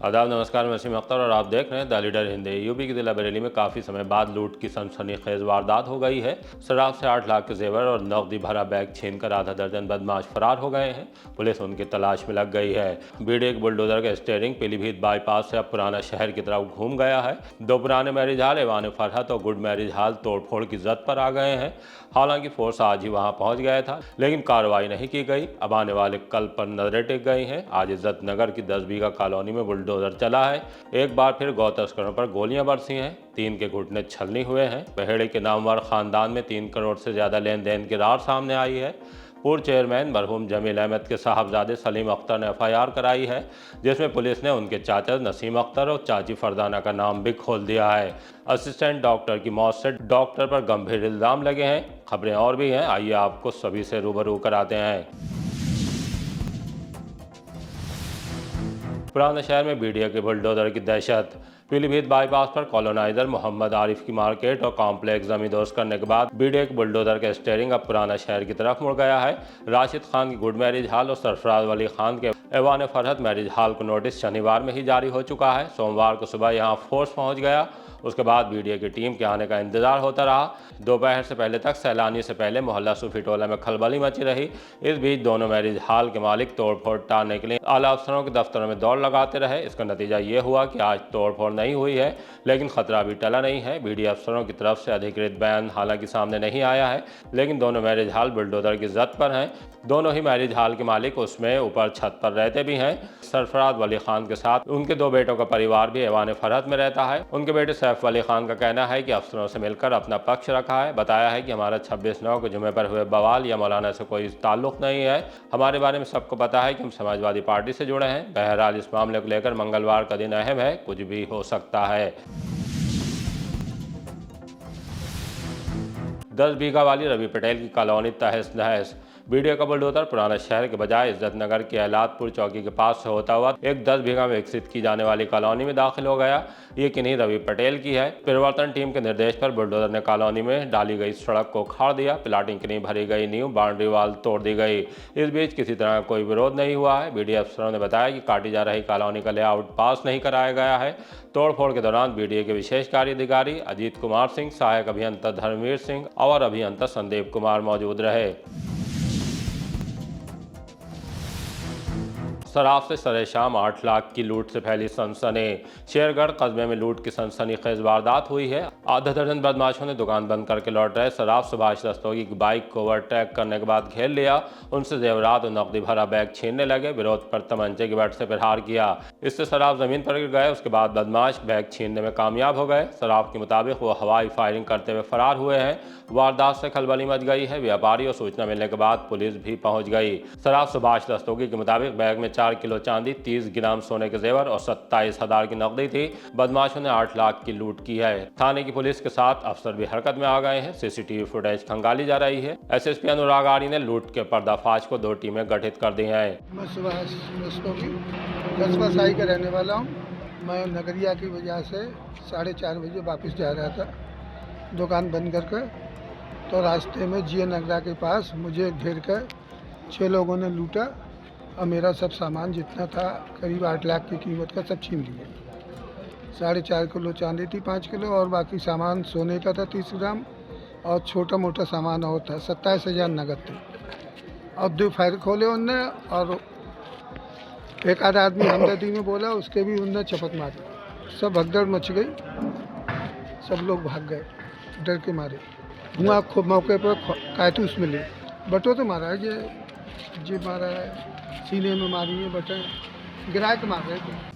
आदाब, नमस्कार। मैं वसीम अख्तर और आप देख रहे हैं द लीडर हिंदी। यूपी के जिला बरेली में काफ़ी समय बाद लूट की सनसनीखेज वारदात हो गई है। शराब से 8 लाख के जेवर और नकदी भरा बैग छीनकर आधा दर्जन बदमाश फरार हो गए हैं। पुलिस उनकी तलाश में लग गई है। बीडे एक बुलडोजर का स्टीयरिंग पीलीभीत बाईपास से अब पुराना शहर की तरफ घूम गया है। दो पुराने मैरिज हाल एवान फरहत और गुड मैरिज हाल तोड़फोड़ की जद पर आ गए हैं। हालांकि फोर्स आज ही वहां पहुंच गया था, लेकिन कार्रवाई नहीं की गई। अब आने वाले कल पर नजरें टिक गई हैं। आज इज्जत नगर की 10 बीघा कॉलोनी में बुलडोजर चला है। एक बार फिर गौ तस्करों पर गोलियां बरसी हैं। 3 के घुटने छलनी हुए हैं। बहेड़े के नामवर खानदान में 3 करोड़ से ज्यादा लेन देन की रार सामने आई है। पूर्व चेयरमैन मरहूम जमील अहमद के साहबजादे सलीम अख्तर ने FIR कराई है, जिसमें पुलिस ने उनके चाचा नसीम अख्तर और चाची फरदाना का नाम भी खोल दिया है। असिस्टेंट डॉक्टर की मौत से डॉक्टर पर गंभीर इल्जाम लगे हैं। खबरें और भी हैं, आइए आपको सभी से रूबरू कराते हैं। पुराने शहर में BDA के बुलडोजर की दहशत। पीलीभीत बाईपास पर कॉलोनाइजर मोहम्मद आरिफ की मार्केट और कॉम्प्लेक्स जमींदोज करने के बाद BDA के बुलडोजर का स्टीयरिंग अब पुराना शहर की तरफ मुड़ गया है। राशिद खान की गुड मैरिज हाल और सरफराज वली खान के एवान फरहत मैरिज हाल को नोटिस शनिवार में ही जारी हो चुका है। सोमवार को सुबह यहां फोर्स पहुंच गया। उसके बाद BDA की टीम के आने का इंतजार होता रहा। दोपहर से पहले तक सैलानी से पहले मोहल्ला सूफी टोला में खलबली मची रही। इस बीच दोनों मैरिज हाल के मालिक तोड़फोड़ टालने के लिए आला अफसरों के दफ्तरों में दौड़ लगाते रहे। इसका नतीजा ये हुआ कि आज तोड़फोड़ नहीं हुई है, लेकिन खतरा भी टला नहीं है। BDA अफसरों की तरफ से अधिकृत बयान हालांकि सामने नहीं आया है, लेकिन दोनों मैरिज हाल बुलडोजर की जद पर हैं। दोनों ही मैरिज हाल के मालिक उसमें ऊपर छत पर रहते भी हैं। सरफराज वली खान के साथ उनके 2 बेटों का परिवार भी एवान फरहत में रहता है। उनके बेटे सैफ वली खान का कहना है कि अफसरों से मिलकर अपना पक्ष रखा है। बताया है कि हमारा 26/9 को जुमे पर हुए बवाल या मौलाना से कोई ताल्लुक नहीं है। हमारे बारे में सबको पता है कि हम समाजवादी पार्टी से जुड़े हैं। बहरहाल इस मामले को लेकर मंगलवार का दिन अहम है, कुछ भी हो सकता है। 10 बीघा वाली रवि पटेल की कॉलोनी तहस नहस। BDA का बुलडोजर पुराना शहर के बजाय इज्जत नगर के एलादपुर चौकी के पास से होता हुआ एक 10 बीघा में विकसित की जाने वाली कॉलोनी में दाखिल हो गया। ये किन्हीं रवि पटेल की है। परिवर्तन टीम के निर्देश पर बुलडोजर ने कॉलोनी में डाली गई सड़क को उखाड़ दिया। प्लाटिंग की नहीं भरी गई नींव, बाउंड्री वाल तोड़ दी गई। इस बीच किसी तरह का कोई विरोध नहीं हुआ है। BDA अफसरों ने बताया कि काटी जा रही कॉलोनी का लेआउट पास नहीं कराया गया है। तोड़फोड़ के दौरान BDA के विशेष कार्य अधिकारी अजीत कुमार सिंह, सहायक अभियंता धर्मवीर सिंह और अभियंता संदीप कुमार मौजूद रहे। शराब से सरेशाम 8 लाख की लूट से फैली सनसनी। शेरगढ़ कस्बे में लूट की सनसनीखेज वारदात हुई है। आधा दर्जन बदमाशों ने दुकान बंद करके लौट रहे शराब सुभाष रस्तोगी की बाइक को ओवरटेक करने के बाद घेर लिया। उनसे जेवरात और नकदी भरा बैग छीनने लगे। विरोध पर तमंचे की बट से प्रहार किया। इससे शराब जमीन पर गिर गए। उसके बाद बदमाश बैग छीनने में कामयाब हो गए। शराब के मुताबिक वो हवाई फायरिंग करते हुए फरार हुए हैं। वारदात से खलबली मच गई है। व्यापारी और सूचना मिलने के बाद पुलिस भी पहुंच गई। शराब सुभाष रस्तोगी के मुताबिक बैग में 4 किलो चांदी, 30 ग्राम सोने के जेवर और 27,000 की नकदी थी। बदमाशों ने 8 लाख की लूट की है। थाने की पुलिस के साथ अफसर भी हरकत में आ गए हैं। CCTV फुटेज खंगाली जा रही है। SSP अनुराग आर्य ने लूट के पर्दाफाश को 2 टीमें गठित कर दी हैं। मैं सुभाष रस्तोगी कस्बा साई का रहने वाला हूँ। मैं नगरिया की वजह से 4:30 बजे वापस जा रहा था दुकान बंद करके, तो रास्ते में GA नगरा के पास मुझे घेर कर 6 लोगों ने लूटा और मेरा सब सामान जितना था करीब 8 लाख की कीमत का सब छीन लिया। 4.5 किलो चांदी थी, 5 किलो और बाकी सामान सोने का था 30 ग्राम और छोटा मोटा सामान और था। 27,000 नगद थी और 2 फायर खोले उनने और एक आधा आदमी हमदर्दी में बोला, उसके भी उनने चपत मारी। सब भगदड़ मच गई, सब लोग भाग गए डर के मारे। धुआं खूब मौके पर कारतूस मिले। बटो तो मारा है, जे मारा है, सीने में मारी है बटे, गिरा के मार रहे थे।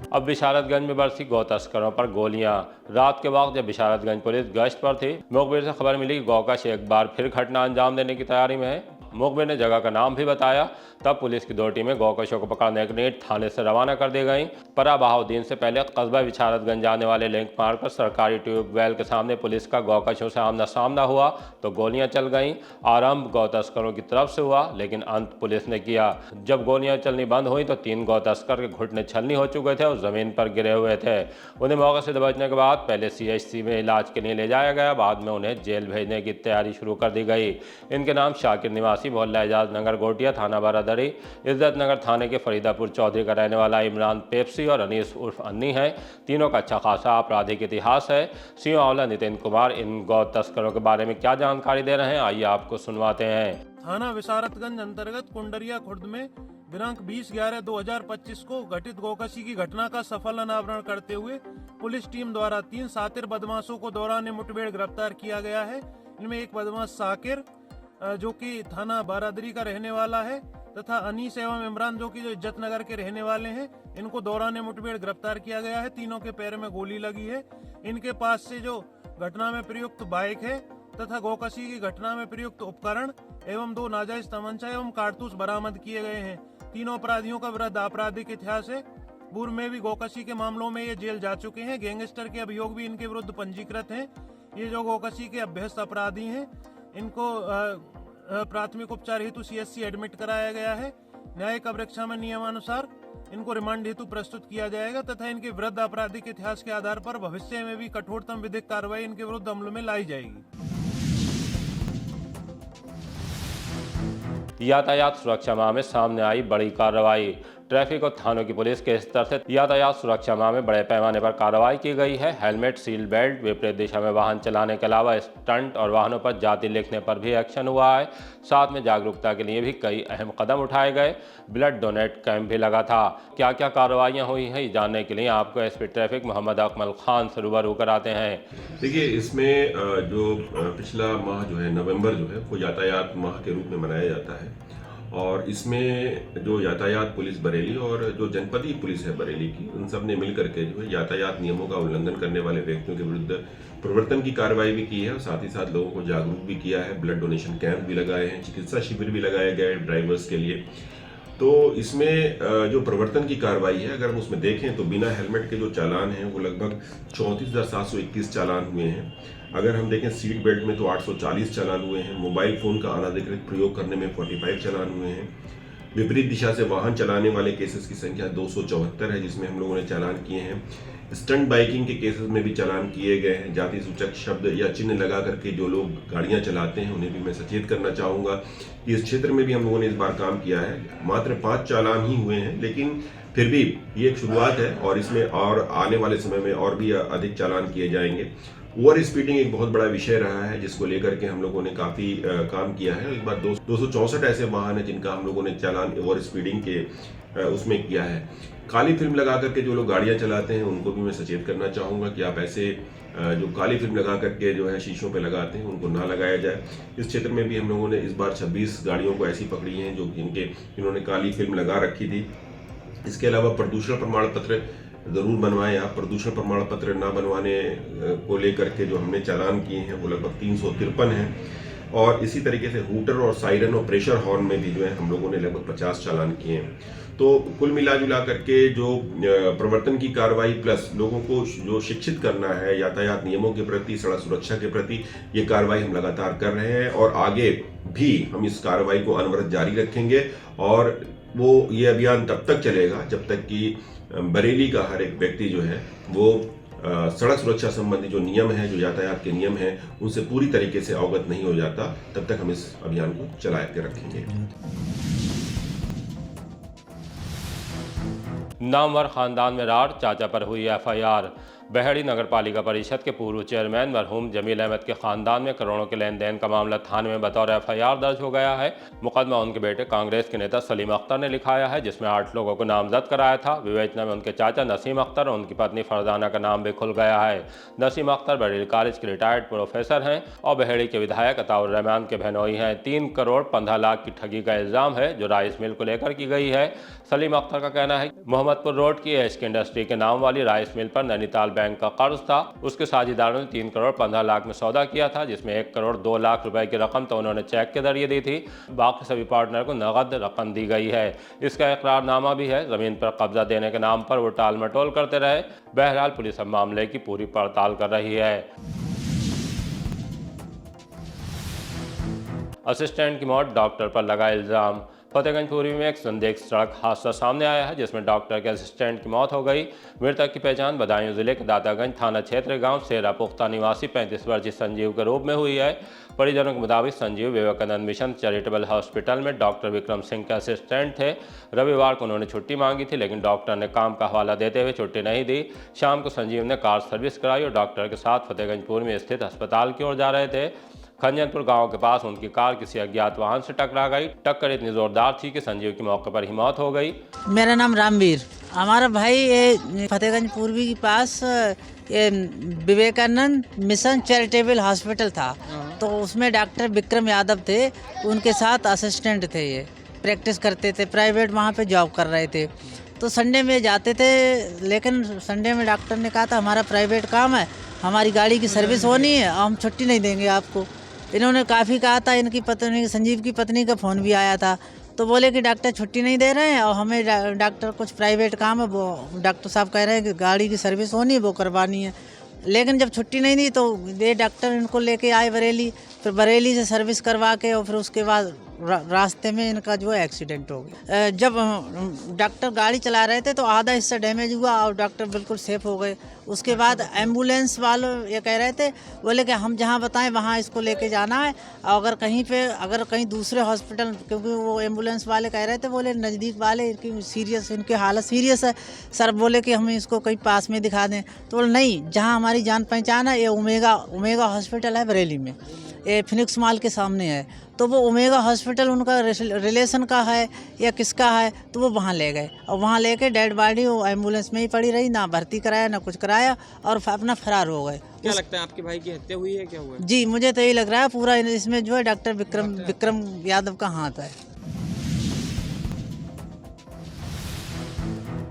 अब बिशारतगंज में बरसी गौ तस्करों पर गोलियां। रात के वक्त जब बिशारतगंज पुलिस गश्त पर थी, मुखबिर से खबर मिली कि गौकश एक बार फिर घटना अंजाम देने की तैयारी में है। मुखबिर ने जगह का नाम भी बताया। तब पुलिस की 2 टीमें गौकशों को पकड़ने के लिए थाने से रवाना कर दी गईं। परा बहाउद्दीन से पहले कस्बा बिशारतगंज जाने वाले लिंक मार्ग पर सरकारी ट्यूबवेल के सामने पुलिस का गौकशों से आमना सामना हुआ तो गोलियां चल गईं। आरंभ गौ तस्करों की तरफ से हुआ, लेकिन अंत पुलिस ने किया। जब गोलियां चलनी बंद हुई तो 3 गौ तस्कर के घुटने छलनी हो चुके थे और जमीन पर गिरे हुए थे। उन्हें मौके से दबोचने के बाद पहले CHC में इलाज के लिए ले जाया गया। बाद में उन्हें जेल भेजने की तैयारी शुरू कर दी गई। इनके नाम शाकिर निवासी निवासी मोहल्ला एजाज नगर गोटिया थाना बारादरी इज्जत नगर थाने के फरीदापुर चौधरी का रहने वाला इमरान पेप्सी और अनीस उर्फ अन्नी है। तीनों का अच्छा खासा आपराधिक इतिहास है। सीओ आंवला नितिन कुमार इन गौ तस्करों के बारे में क्या जानकारी दे रहे हैं, आइए आपको सुनवाते हैं। थाना विसारतगंज अंतर्गत कुंडरिया खुर्द में दिनांक 20/11/2025 को घटित गोकशी की घटना का सफल अनावरण करते हुए पुलिस टीम द्वारा 3 सातिर बदमाशों को दौरान मुठभेड़ गिरफ्तार किया गया है। इनमें एक बदमाश साकिर जो कि थाना बारादरी का रहने वाला है तथा अनीस एवं इमरान जो कि इज्जत नगर के रहने वाले हैं, इनको दौरान मुठभेड़ गिरफ्तार किया गया है। तीनों के पैर में गोली लगी है। इनके पास से जो घटना में प्रयुक्त बाइक है तथा गोकशी की घटना में प्रयुक्त उपकरण एवं 2 नाजायज तमंचा एवं कारतूस बरामद किए गए हैं। तीनों अपराधियों का वृहद आपराधिक इतिहास है। पूर्व में भी गोकशी के मामलों में ये जेल जा चुके हैं। गैंगस्टर के अभियोग भी इनके विरुद्ध पंजीकृत हैं। ये जो गोकशी के अभ्यस्त अपराधी हैं, इनको प्राथमिक उपचार हेतु CSC एडमिट कराया गया है। न्यायिक अभिरक्षा में नियमानुसार इनको रिमांड हेतु प्रस्तुत किया जाएगा तथा इनके वृहद आपराधिक इतिहास के आधार पर भविष्य में भी कठोरतम विधिक कार्रवाई इनके विरुद्ध अमल में लाई जाएगी। यातायात सुरक्षा माह में सामने आई बड़ी कार्रवाई। ट्रैफिक और थानों की पुलिस के स्तर से यातायात सुरक्षा माह में बड़े पैमाने पर कार्रवाई की गई है। हेलमेट, सील बेल्ट, विपरीत दिशा में वाहन चलाने के अलावा स्टंट और वाहनों पर जाति लिखने पर भी एक्शन हुआ है। साथ में जागरूकता के लिए भी कई अहम कदम उठाए गए। ब्लड डोनेट कैंप भी लगा था। क्या क्या कार्रवाइयाँ हुई हैं, ये जानने के लिए आपको SP ट्रैफिक मोहम्मद अकमल खान से रूबरू कराते हैं। देखिए, इसमें जो पिछला माह जो है नवंबर जो है वो यातायात माह के रूप में मनाया जाता है और इसमें जो यातायात पुलिस बरेली और जो जनपदीय पुलिस है बरेली की, उन सब ने मिल करके जो है यातायात नियमों का उल्लंघन करने वाले व्यक्तियों के विरुद्ध प्रवर्तन की कार्रवाई भी की है और साथ ही साथ लोगों को जागरूक भी किया है। ब्लड डोनेशन कैंप भी लगाए हैं, चिकित्सा शिविर भी लगाए गए ड्राइवर्स के लिए। तो इसमें जो प्रवर्तन की कार्रवाई है, अगर हम उसमें देखें तो बिना हेलमेट के जो चालान हैं वो लगभग 34,721 चालान हुए हैं। अगर हम देखें सीट बेल्ट में तो 840 चालान हुए हैं। मोबाइल फ़ोन का अनाधिकृत प्रयोग करने में 45 चालान हुए हैं। विपरीत दिशा से वाहन चलाने वाले केसेस की संख्या 274 है, जिसमें हम लोगों ने चालान किए हैं। स्टंट बाइकिंग के केसेस में भी चालान किए गए हैं। जाति सूचक शब्द या चिन्ह लगा करके जो लोग गाड़ियां चलाते हैं उन्हें भी मैं सचेत करना चाहूँगा कि इस क्षेत्र में भी हम लोगों ने इस बार काम किया है। मात्र 5 चालान ही हुए हैं, लेकिन फिर भी ये एक शुरुआत है और इसमेमें और आने वाले समय में और भी अधिक चालान किए जाएंगे। ओवर स्पीडिंग एक बहुत बड़ा विषय रहा है जिसको लेकर के हम लोगों ने काफ़ी काम किया है। एक बार 264 ऐसे वाहन हैं जिनका हम लोगों ने चालान ओवर स्पीडिंग के उसमें किया है। काली फिल्म लगा करके जो लोग गाड़ियां चलाते हैं उनको भी मैं सचेत करना चाहूँगा कि आप ऐसे जो काली फिल्म लगा करके जो है शीशों पे लगाते हैं उनको ना लगाया जाए। इस क्षेत्र में भी हम लोगों ने इस बार 26 गाड़ियों को ऐसी पकड़ी हैं जो इन्होंने काली फिल्म लगा रखी थी। इसके अलावा प्रदूषण प्रमाण पत्र ज़रूर बनवाएं आप। प्रदूषण प्रमाण पत्र ना बनवाने को लेकर के जो हमने चालान किए हैं वो लगभग 353 हैं। और इसी तरीके से हूटर और सायरन और प्रेशर हॉर्न में भी जो है हम लोगों ने लगभग 50 चालान किए हैं। तो कुल मिला जुला करके जो प्रवर्तन की कार्रवाई प्लस लोगों को जो शिक्षित करना है यातायात नियमों के प्रति, सड़क सुरक्षा के प्रति, ये कार्रवाई हम लगातार कर रहे हैं और आगे भी हम इस कार्रवाई को अनवरत जारी रखेंगे। और ये अभियान तब तक चलेगा जब तक कि बरेली का हर एक व्यक्ति जो है वो सड़क सुरक्षा संबंधी जो नियम है, जो यातायात के नियम हैं, उनसे पूरी तरीके से अवगत नहीं हो जाता। तब तक हम इस अभियान को चला के रखेंगे। नामवर खानदान में रार, चाचा पर हुई FIR। बहेड़ी नगर पालिका परिषद के पूर्व चेयरमैन मरहूम जमील अहमद के खानदान में करोड़ों के लेन देन का मामला थाने में बतौर FIR दर्ज हो गया है। मुकदमा उनके बेटे कांग्रेस के नेता सलीम अख्तर ने लिखाया है, जिसमें 8 लोगों को नामजद कराया था। विवेचना में उनके चाचा नसीम अख्तर और उनकी पत्नी फरजाना का नाम भी खुल गया है। नसीम अख्तर बरेली कॉलेज के रिटायर्ड प्रोफेसर हैं और बहेड़ी के विधायक अताउर रहमान के बहनोई हैं। 3 करोड़ 15 लाख की ठगी का इल्जाम है जो राइस मिल को लेकर की गई है। सलीम अख्तर का कहना है मोहम्मदपुर रोड की एसके इंडस्ट्री के नाम वाली राइस मिल पर नैनीताल बैंक का कर्ज था। उसके साझेदारों ने 3 करोड़ 15 लाख में सौदा किया था, जिसमें 1 करोड़ 2 लाख रुपए की रकम तो उन्होंने चेक के जरिए दी थी। बाकी सभी पार्टनर को नगद रकम दी गई है। इसका इकरारनामा भी है। जमीन पर कब्जा देने के नाम पर वो टाल मटोल करते रहे। बहरहाल पुलिस अब मामले की पूरी पड़ताल कर रही है। असिस्टेंट की मौत, डॉक्टर पर लगा इल्जाम। फतेहगंज पूर्वी में एक संदिग्ध सड़क हादसा सामने आया है जिसमें डॉक्टर के असिस्टेंट की मौत हो गई। मृतक की पहचान बदायूं जिले के दातागंज थाना क्षेत्र गांव सेरा पुख्ता निवासी 35 वर्षीय संजीव के रूप में हुई है। परिजनों के मुताबिक Sanjeev Vivekananda mission charitable hospital में डॉक्टर विक्रम सिंह के असिस्टेंट थे। रविवार को उन्होंने छुट्टी मांगी थी लेकिन डॉक्टर ने काम का हवाला देते हुए छुट्टी नहीं दी। शाम को संजीव ने कार सर्विस कराई और डॉक्टर के साथ फतेहगंज पूर्व में स्थित अस्पताल की ओर जा रहे थे। खंजनपुर गांव के पास उनकी कार किसी अज्ञात वाहन से टकरा गई। टक्कर इतनी जोरदार थी कि संजीव की मौके पर ही मौत हो गई। मेरा नाम रामवीर, हमारा भाई ये फतेहगंज पूर्वी के पास ये विवेकानंद मिशन चैरिटेबल हॉस्पिटल था, तो उसमें डॉक्टर विक्रम यादव थे, उनके साथ असिस्टेंट थे। ये प्रैक्टिस करते थे, प्राइवेट वहाँ पे जॉब कर रहे थे। तो संडे में जाते थे, लेकिन संडे में डॉक्टर ने कहा था हमारा प्राइवेट काम है, हमारी गाड़ी की सर्विस होनी है, हम छुट्टी नहीं देंगे आपको। इन्होंने काफ़ी कहा था, इनकी पत्नी संजीव की पत्नी का फ़ोन भी आया था, तो बोले कि डॉक्टर छुट्टी नहीं दे रहे हैं और हमें डॉक्टर कुछ प्राइवेट काम है, वो डॉक्टर साहब कह रहे हैं कि गाड़ी की सर्विस होनी है, वो करवानी है। लेकिन जब छुट्टी नहीं दी तो ये डॉक्टर इनको लेके आए बरेली, फिर बरेली से सर्विस करवा के और फिर उसके बाद रास्ते में इनका जो है एक्सीडेंट हो गया। जब डॉक्टर गाड़ी चला रहे थे तो आधा हिस्सा डैमेज हुआ और डॉक्टर बिल्कुल सेफ हो गए। उसके बाद एम्बुलेंस वाले ये कह रहे थे, बोले कि हम जहाँ बताएं वहाँ इसको लेके जाना है, अगर कहीं दूसरे हॉस्पिटल, क्योंकि वो एम्बुलेंस वाले कह रहे थे, बोले नज़दीक वाले इनकी हालत सीरियस है सर, बोले कि हम इसको कहीं पास में दिखा दें। तो बोले नहीं, जहाँ हमारी जान पहचान है ये ओमेगा हॉस्पिटल है बरेली में, ये फिनिक्स मॉल के सामने है। तो वो ओमेगा हॉस्पिटल उनका रिलेशन का है या किसका है, तो वो वहाँ ले गए और वहाँ लेके डेड बॉडी वो एम्बुलेंस में ही पड़ी रही, ना भर्ती कराया ना कुछ कराया और अपना फरार हो गए। क्या लगता है आपके भाई की हत्या हुई है, क्या हुआ है? जी मुझे तो यही लग रहा है पूरा इसमें जो है डॉक्टर विक्रम यादव का हाथ है।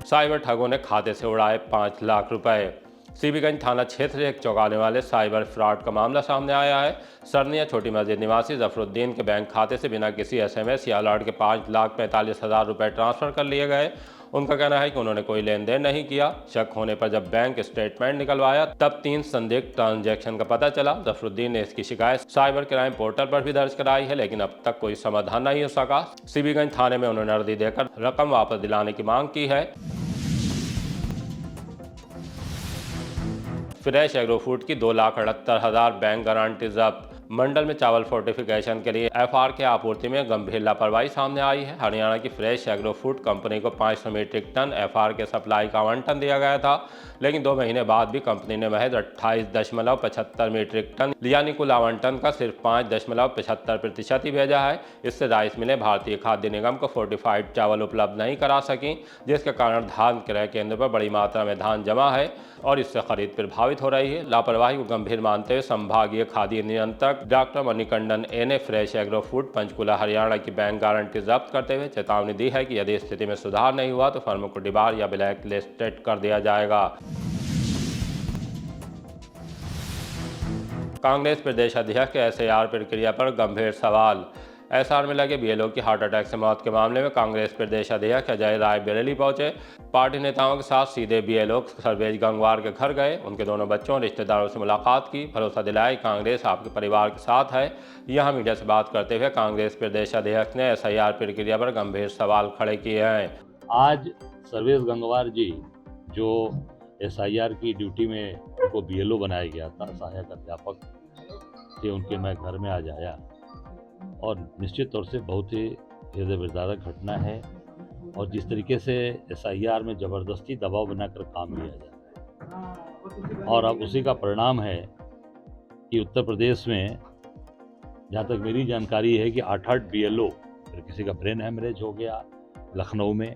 साइबर ठगों ने खाते से उड़ाए 5 लाख रुपए। सीबीगंज थाना क्षेत्र से एक चौंकाने वाले साइबर फ्रॉड का मामला सामने आया है। सरनिया छोटी मस्जिद निवासी जफरुद्दीन के बैंक खाते से बिना किसी SMS या अलर्ट के 5,45,000 रुपए ट्रांसफर कर लिए गए। उनका कहना है कि उन्होंने कोई लेन देन नहीं किया। शक होने पर जब बैंक स्टेटमेंट निकलवाया तब 3 संदिग्ध ट्रांजैक्शन का पता चला। जफरुद्दीन ने इसकी शिकायत साइबर क्राइम पोर्टल पर भी दर्ज कराई है, लेकिन अब तक कोई समाधान नहीं हो सका। सीबीगंज थाने में उन्होंने अर्जी देकर रकम वापस दिलाने की मांग की है। फ्रेश एग्रो फूड की 2,68,000 बैंक गारंटी जब्त। मंडल में चावल फोर्टिफिकेशन के लिए FR की आपूर्ति में गंभीर लापरवाही सामने आई है। हरियाणा की फ्रेश एग्रो फूड कंपनी को 500 मीट्रिक टन FR के सप्लाई का आवंटन दिया गया था, लेकिन 2 महीने बाद भी कंपनी ने महज 28.75 मीट्रिक टन यानी कुल आवंटन का सिर्फ 5.75% ही भेजा है। इससे राइस मिलें भारतीय खाद्य निगम को फोर्टिफाइड चावल उपलब्ध नहीं करा सकी, जिसके कारण धान क्रय केंद्र पर बड़ी मात्रा में धान जमा है और इससे खरीद प्रभावित हो रही है। लापरवाही को गंभीर मानते हुए संभागीय खाद्य नियंत्रक डॉक्टर मणिकंदन ए ने fresh agro food Panchkula Haryana की बैंक गारंटी जब्त करते हुए चेतावनी दी है कि यदि स्थिति में सुधार नहीं हुआ तो फर्म को डिबार या ब्लैक लिस्टेड कर दिया जाएगा। कांग्रेस प्रदेश अध्यक्ष के SIR प्रक्रिया पर गंभीर सवाल। SR में लगे BLO की हार्ट अटैक से मौत के मामले में कांग्रेस प्रदेश अध्यक्ष अजय राय बरेली पहुंचे। पार्टी नेताओं के साथ सीधे BLO सर्वेश गंगवार के घर गए, उनके दोनों बच्चों और रिश्तेदारों से मुलाकात की, भरोसा दिलाया कि कांग्रेस आपके परिवार के साथ है। यहां मीडिया से बात करते हुए कांग्रेस प्रदेश अध्यक्ष ने SIR प्रक्रिया पर गंभीर सवाल खड़े किए हैं। आज सर्वेश गंगवार जी जो SIR की ड्यूटी में उनको BLO बनाया गया था, सहायक अध्यापक थे, उनके मैं घर में आज आया और निश्चित तौर से बहुत ही हृदय विदारक घटना है। और जिस तरीके से SIR में ज़बरदस्ती दबाव बनाकर काम लिया जाता है और अब उसी का परिणाम है कि उत्तर प्रदेश में, जहाँ तक मेरी जानकारी है, कि 8 BLO, फिर किसी का ब्रेन हेमरेज हो गया, लखनऊ में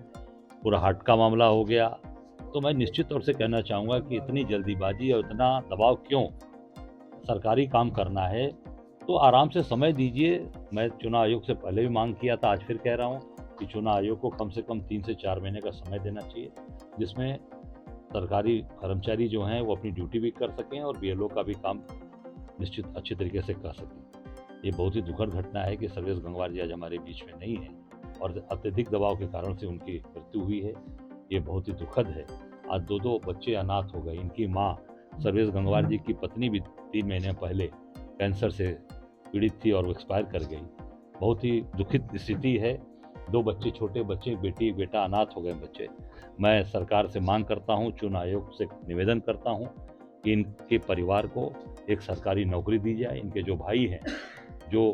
पूरा हार्ट का मामला हो गया। तो मैं निश्चित तौर से कहना चाहूँगा कि इतनी जल्दीबाजी और इतना दबाव क्यों? सरकारी काम करना है तो आराम से समय दीजिए। मैं चुनाव आयोग से पहले भी मांग किया था, आज फिर कह रहा हूँ कि चुनाव आयोग को कम से कम 3 से 4 महीने का समय देना चाहिए, जिसमें सरकारी कर्मचारी जो हैं वो अपनी ड्यूटी भी कर सकें और BLO का भी काम निश्चित अच्छे तरीके से कर सकें। ये बहुत ही दुखद घटना है कि सर्वेश गंगवार जी आज हमारे बीच में नहीं है और अत्यधिक दबाव के कारण से उनकी मृत्यु हुई है। ये बहुत ही दुखद है। आज 2 बच्चे अनाथ हो गए। इनकी माँ सर्वेश गंगवार जी की पत्नी भी 3 महीने पहले कैंसर से पीड़ित थी और वो एक्सपायर कर गई। बहुत ही दुखित स्थिति है 2 बच्चे, छोटे बच्चे, एक बेटी एक बेटा अनाथ हो गए बच्चे। मैं सरकार से मांग करता हूँ, चुनाव आयोग से निवेदन करता हूँ कि इनके परिवार को एक सरकारी नौकरी दी जाए। इनके जो भाई हैं, जो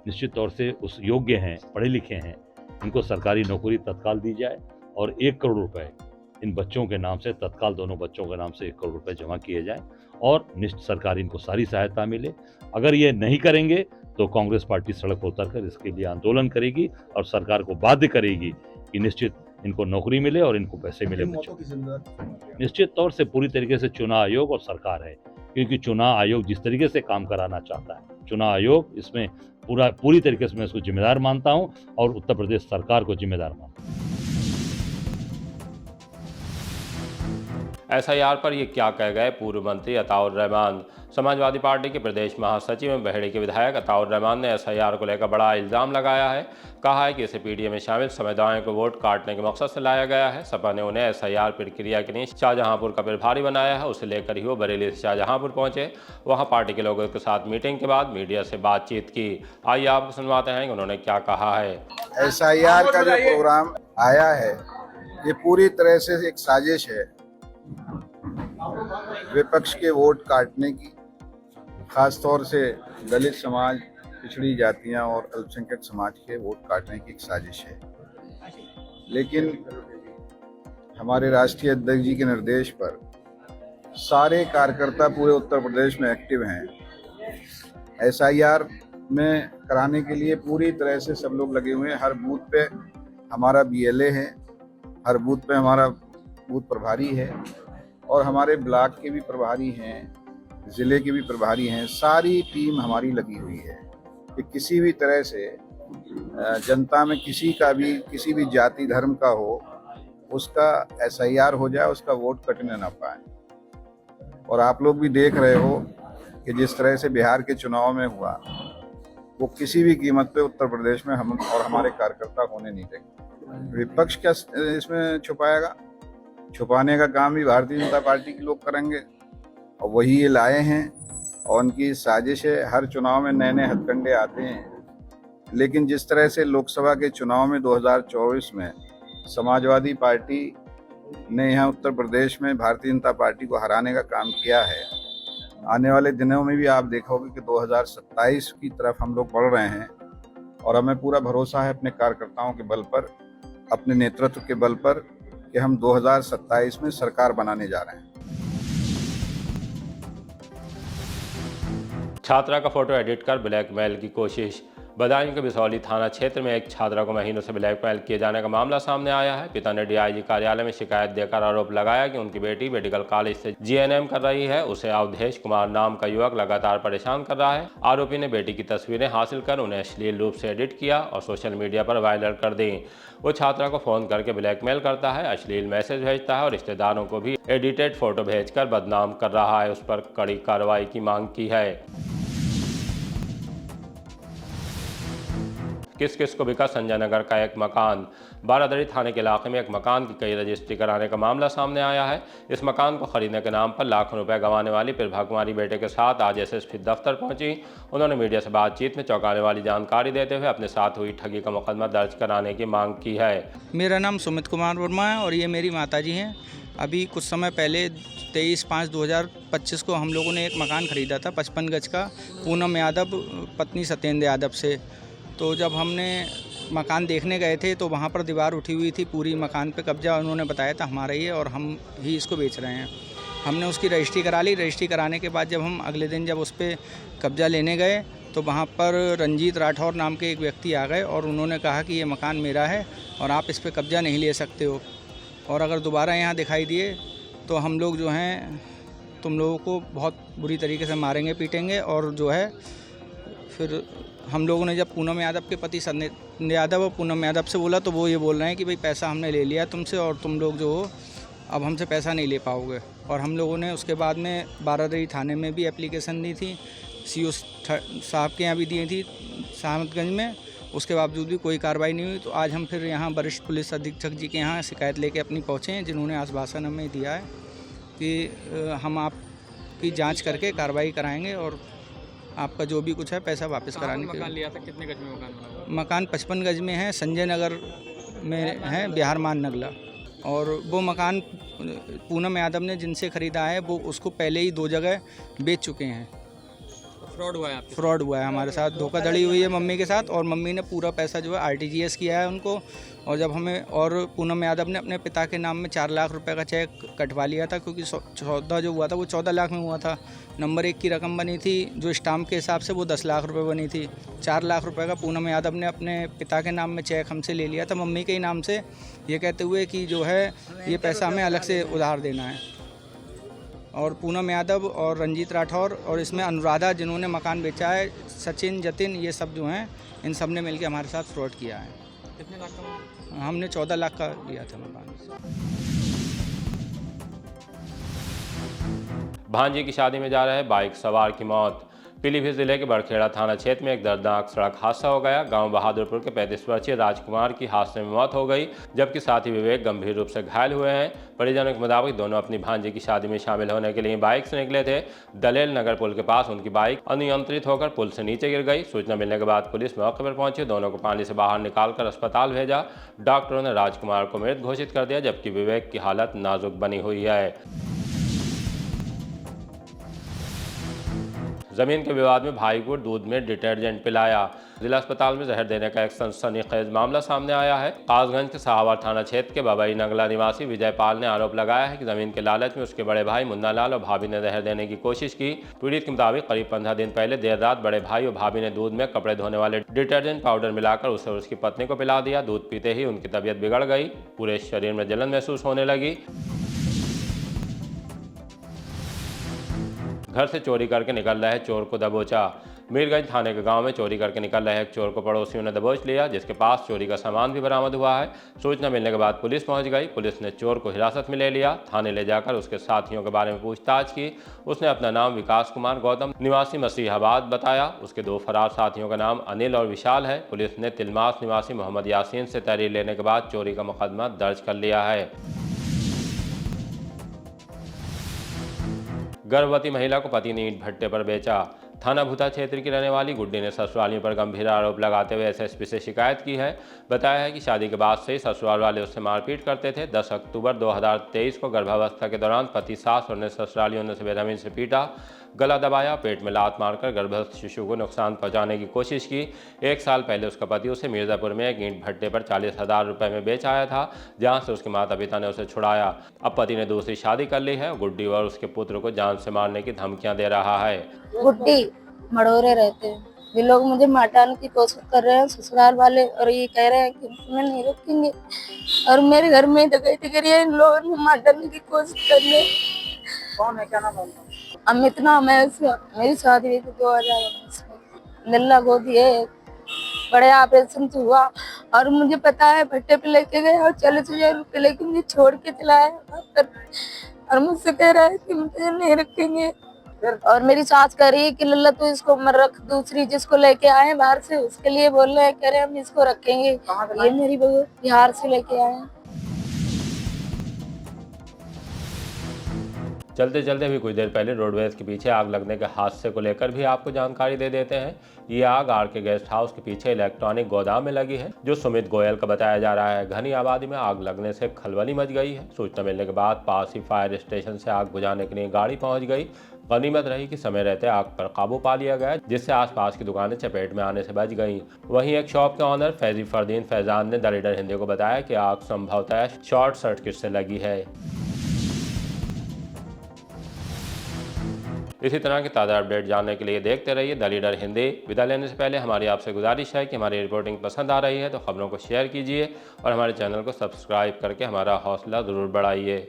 निश्चित तौर से उस योग्य हैं, पढ़े लिखे हैं, इनको सरकारी नौकरी तत्काल दी जाए और 1 करोड़ रुपए इन बच्चों के नाम से तत्काल, दोनों बच्चों के नाम से 1 करोड़ रुपए जमा किए जाएं और सरकार इनको सारी सहायता मिले। अगर ये नहीं करेंगे तो कांग्रेस पार्टी सड़क पर उतरकर इसके लिए आंदोलन करेगी और सरकार को बाध्य करेगी कि निश्चित इनको नौकरी मिले और इनको पैसे मिले बच्चों। निश्चित तौर से पूरी तरीके से चुनाव आयोग और सरकार है, क्योंकि चुनाव आयोग जिस तरीके से काम कराना चाहता है, चुनाव आयोग इसमें पूरी तरीके से मैं इसको जिम्मेदार मानता हूं और उत्तर प्रदेश सरकार को जिम्मेदार मानता हूं। एसआईआर पर ये क्या कह गए पूर्व मंत्री अताउर रहमान। समाजवादी पार्टी के प्रदेश महासचिव एवं बहेड़ी के विधायक अताउर रहमान ने एसआईआर को लेकर बड़ा इल्जाम लगाया है। कहा है कि इसे पीडीए में शामिल समुदायों को वोट काटने के मकसद से लाया गया है। सपा ने उन्हें एसआईआर प्रक्रिया के लिए शाहजहांपुर का प्रभारी बनाया है। उसे लेकर ही वो बरेली से शाहजहांपुर पहुंचे। वहां पार्टी के लोगों के साथ मीटिंग के बाद मीडिया से बातचीत की। आइए आपको सुनवाते हैं कि उन्होंने क्या कहा है। एसआईआर का जो प्रोग्राम आया है, ये पूरी तरह से एक साजिश है विपक्ष के वोट काटने की, खास तौर से दलित समाज, पिछड़ी जातियां और अल्पसंख्यक समाज के वोट काटने की एक साजिश है। लेकिन हमारे राष्ट्रीय अध्यक्ष जी के निर्देश पर सारे कार्यकर्ता पूरे उत्तर प्रदेश में एक्टिव हैं। एसआईआर में कराने के लिए पूरी तरह से सब लोग लगे हुए हैं। हर बूथ पे हमारा बीएलए है, हर बूथ पे हमारा बूथ प्रभारी है और हमारे ब्लॉक के भी प्रभारी हैं, ज़िले के भी प्रभारी हैं। सारी टीम हमारी लगी हुई है कि किसी भी तरह से जनता में किसी भी जाति धर्म का हो, उसका एसआईआर हो जाए, उसका वोट कटने ना पाए। और आप लोग भी देख रहे हो कि जिस तरह से बिहार के चुनाव में हुआ, वो किसी भी कीमत पे उत्तर प्रदेश में हम और हमारे कार्यकर्ता होने नहीं देंगे। विपक्ष क्या इसमें छुपाएगा? छुपाने का काम भी भारतीय जनता पार्टी के लोग करेंगे और वही ये लाए हैं और उनकी साजिश है। हर चुनाव में नए नए हथकंडे आते हैं, लेकिन जिस तरह से लोकसभा के चुनाव में 2024 में समाजवादी पार्टी ने यहाँ उत्तर प्रदेश में भारतीय जनता पार्टी को हराने का काम किया है, आने वाले दिनों में भी आप देखोगे कि 2027 की तरफ हम लोग बढ़ रहे हैं और हमें पूरा भरोसा है अपने कार्यकर्ताओं के बल पर, अपने नेतृत्व के बल पर कि हम 2027 में सरकार बनाने जा रहे हैं। छात्रा का फोटो एडिट कर ब्लैकमेल की कोशिश। बदायूं के बिसौली थाना क्षेत्र में एक छात्रा को महीनों से ब्लैकमेल किए जाने का मामला सामने आया है। पिता ने डीआईजी कार्यालय में शिकायत देकर आरोप लगाया कि उनकी बेटी मेडिकल कॉलेज से जीएनएम कर रही है। उसे अवधेश कुमार नाम का युवक लगातार परेशान कर रहा है। आरोपी ने बेटी की तस्वीरें हासिल कर उन्हें अश्लील रूप से एडिट किया और सोशल मीडिया पर वायरल कर दी। वो छात्रा को फोन करके ब्लैकमेल करता है, अश्लील मैसेज भेजता है और रिश्तेदारों को भी एडिटेड फोटो भेजकर बदनाम कर रहा है। उस पर कड़ी कार्रवाई की मांग की है। किस किस को बिका संजय नगर का एक मकान। बारादरी थाने के इलाके में एक मकान की कई रजिस्ट्री कराने का मामला सामने आया है। इस मकान को खरीदने के नाम पर लाखों रुपए गंवाने वाली प्रभा कुमारी बेटे के साथ आज एसएसपी दफ्तर पहुंची। उन्होंने मीडिया से बातचीत में चौंकाने वाली जानकारी देते हुए अपने साथ हुई ठगी का मुकदमा दर्ज कराने की मांग की है। मेरा नाम सुमित कुमार वर्मा है और ये मेरी माताजी हैं। अभी कुछ समय पहले 23/5/2025 को हम लोगों ने एक मकान ख़रीदा था 55 गज का, पूनम यादव पत्नी सत्येंद्र यादव से। तो जब हमने मकान देखने गए थे तो वहाँ पर दीवार उठी हुई थी, पूरी मकान पे कब्जा उन्होंने बताया था हमारा ही है और हम ही इसको बेच रहे हैं। हमने उसकी रजिस्ट्री करा ली। रजिस्ट्री कराने के बाद जब हम अगले दिन जब उस पर कब्जा लेने गए तो वहाँ पर रंजीत राठौर नाम के एक व्यक्ति आ गए और उन्होंने कहा कि ये मकान मेरा है और आप इस पर कब्जा नहीं ले सकते हो, और अगर दोबारा यहाँ दिखाई दिए तो हम लोग जो हैं तुम लोगों को बहुत बुरी तरीके से मारेंगे, पीटेंगे। और जो है फिर हम लोगों ने जब पूनम यादव के पति सत्येंद्र यादव और पूनम यादव से बोला तो वो ये बोल रहे हैं कि भाई पैसा हमने ले लिया तुमसे और तुम लोग जो हो अब हमसे पैसा नहीं ले पाओगे। और हम लोगों ने उसके बाद में बारादरी थाने में भी एप्लीकेशन दी थी, सीओ साहब के यहाँ भी दी थी सामतगंज में, उसके बावजूद भी कोई कार्रवाई नहीं हुई। तो आज हम फिर यहाँ वरिष्ठ पुलिस अधीक्षक जी के यहाँ शिकायत लेके अपनी पहुँचे हैं, जिन्होंने आश्वासन हमें दिया है कि हम आपकी जाँच करके कार्रवाई कराएँगे और आपका जो भी कुछ है पैसा वापस कराने के मकान लिया था, कितने गज में मकान बना हुआ? मकान 55 गज में है, संजय नगर में है, बिहार मान नगला। और वो मकान पूनम यादव ने जिनसे ख़रीदा है वो उसको पहले ही 2 जगह बेच चुके हैं। फ्रॉड हुआ है आपके? फ्रॉड हुआ है हमारे साथ, धोखाधड़ी हुई है मम्मी के साथ, और मम्मी ने पूरा पैसा जो है RTGS किया है उनको। और जब हमें, और पूनम यादव ने अपने पिता के नाम में 4 लाख रुपए का चेक कटवा लिया था, क्योंकि सौदा जो हुआ था वो 14 लाख में हुआ था। नंबर 1 की रकम बनी थी जो स्टाम्प के हिसाब से वो 10 लाख रुपए बनी थी। 4 लाख रुपए का पूनम यादव ने अपने पिता के नाम में चेक हमसे ले लिया था मम्मी के ही नाम से, ये कहते हुए कि जो है ये पैसा हमें अलग से उधार देना है। और पूनम यादव और रंजीत राठौर और इसमें अनुराधा जिन्होंने मकान बेचा है, सचिन, जतिन, ये सब जो हैं, इन सब ने मिलकर हमारे साथ फ्रॉड किया है। कितने लाख का? हमने 14 लाख का लिया था मकान। भांजे की शादी में जा रहे बाइक सवार की मौत। पीलीभीत जिले के बड़खेड़ा थाना क्षेत्र में एक दर्दनाक सड़क हादसा हो गया। गांव बहादुरपुर के 35 वर्षीय राजकुमार की हादसे में मौत हो गई, जबकि साथी विवेक गंभीर रूप से घायल हुए हैं। परिजनों के मुताबिक दोनों अपनी भांजे की शादी में शामिल होने के लिए बाइक से निकले थे। दलेल नगर पुल के पास उनकी बाइक अनियंत्रित होकर पुल से नीचे गिर गई। सूचना मिलने के बाद पुलिस मौके पर पहुंची, दोनों को पानी से बाहर निकालकर अस्पताल भेजा। डॉक्टरों ने राजकुमार को मृत घोषित कर दिया, जबकि विवेक की हालत नाजुक बनी हुई है। जमीन के विवाद में भाई को दूध में डिटर्जेंट पिलाया। जिला अस्पताल में जहर देने का एक सनसनीखेज मामला सामने आया है। कासगंज के साहवार थाना क्षेत्र के बबई नगला निवासी विजय पाल ने आरोप लगाया है कि जमीन के लालच में उसके बड़े भाई मुन्ना लाल और भाभी ने जहर देने की कोशिश की। पीड़ित के मुताबिक करीब 15 दिन पहले देर रात बड़े भाई और भाभी ने दूध में कपड़े धोने वाले डिटर्जेंट पाउडर मिलाकर उसे और उसकी पत्नी को पिला दिया। दूध पीते ही उनकी तबीयत बिगड़ गई, पूरे शरीर में जलन महसूस होने लगी। घर से चोरी करके निकल रहे चोर को दबोचा। मीरगंज थाने के गांव में चोरी करके निकल रहे एक चोर को पड़ोसियों ने दबोच लिया, जिसके पास चोरी का सामान भी बरामद हुआ है। सूचना मिलने के बाद पुलिस पहुंच गई। पुलिस ने चोर को हिरासत में ले लिया। थाने ले जाकर उसके साथियों के बारे में पूछताछ की। उसने अपना नाम विकास कुमार गौतम निवासी मसीहाबाद बताया। उसके 2 फरार साथियों का नाम अनिल और विशाल है। पुलिस ने तिलमास निवासी मोहम्मद यासीन से तहरीर लेने के बाद चोरी का मुकदमा दर्ज कर लिया है। गर्भवती महिला को पति ने ईंट भट्टे पर बेचा। थाना भूता क्षेत्र की रहने वाली गुड्डी ने ससुरालियों पर गंभीर आरोप लगाते हुए एसएसपी से शिकायत की है। बताया है कि शादी के बाद से ही ससुराल वाले उससे मारपीट करते थे। 10 अक्टूबर 2023 को गर्भावस्था के दौरान पति, सास और ससुरालियों ने बेरहमी से पीटा, गला दबाया, पेट में लात मारकर गर्भस्थ शिशु को नुकसान पहुंचाने की कोशिश की। 1 साल पहले उसका पति उसे मिर्जापुर में एक ईंट भट्टे पर 40,000 रुपये में बेच आया था, जहां से उसके माता पिता ने उसे छुड़ाया। अब पति ने दूसरी शादी कर ली है। गुड्डी और उसके पुत्र को जान से मारने की धमकियां दे रहा है। गुड्डी मड़ोरे रहते हैं, ये लोग मुझे मारने की कोशिश कर रहे हैं ससुराल वाले, और ये कह रहे हैं कि तुम्हें नहीं रखेंगे। और मेरे घर में डकैती करी है, इन लोगों ने मारने की कोशिश कर रहे। कौन है, क्या नाम है? अमित नाम है उसका। मेरी शादी हुई थी 2019 में। नल्ला गोदी है, बड़े ऑपरेशन से हुआ, और मुझे पता है भट्टे पे लेके गए और 40,000 रुपये लेके मुझे छोड़ के चलाया और मुझसे कह रहा है कि मुझे नहीं रखेंगे। और मेरी सास कह रही है कि लल्ला तू इसको मत रख, दूसरी जिसको लेके आए बाहर से उसके लिए बोल रहे हैं, कह रहे हम इसको रखेंगे। ये मेरी बहू बिहार से लेके आए हैं। चलते चलते भी कुछ देर पहले रोडवेज के पीछे आग लगने के हादसे को लेकर भी आपको जानकारी दे देते हैं। ये आग आर के गेस्ट हाउस के पीछे इलेक्ट्रॉनिक गोदाम में लगी है, जो सुमित गोयल का बताया जा रहा है। घनी आबादी में आग लगने से खलबली मच गई है। सूचना मिलने के बाद पास ही फायर स्टेशन से आग बुझाने के लिए गाड़ी पहुंच गई। गनीमत रही कि समय रहते आग पर काबू पा लिया गया, जिससे आसपास की दुकानें चपेट में आने से बच गईं। वहीं एक शॉप के ऑनर फैजी फरदीन फैजान ने द लीडर हिंदी को बताया कि आग संभवतः शॉर्ट सर्किट से लगी है। इसी तरह के ताज़ा अपडेट जानने के लिए देखते रहिए द लीडर हिंदी। विदा लेने से पहले हमारी आपसे गुजारिश है कि हमारी रिपोर्टिंग पसंद आ रही है तो खबरों को शेयर कीजिए और हमारे चैनल को सब्सक्राइब करके हमारा हौसला ज़रूर बढ़ाइए।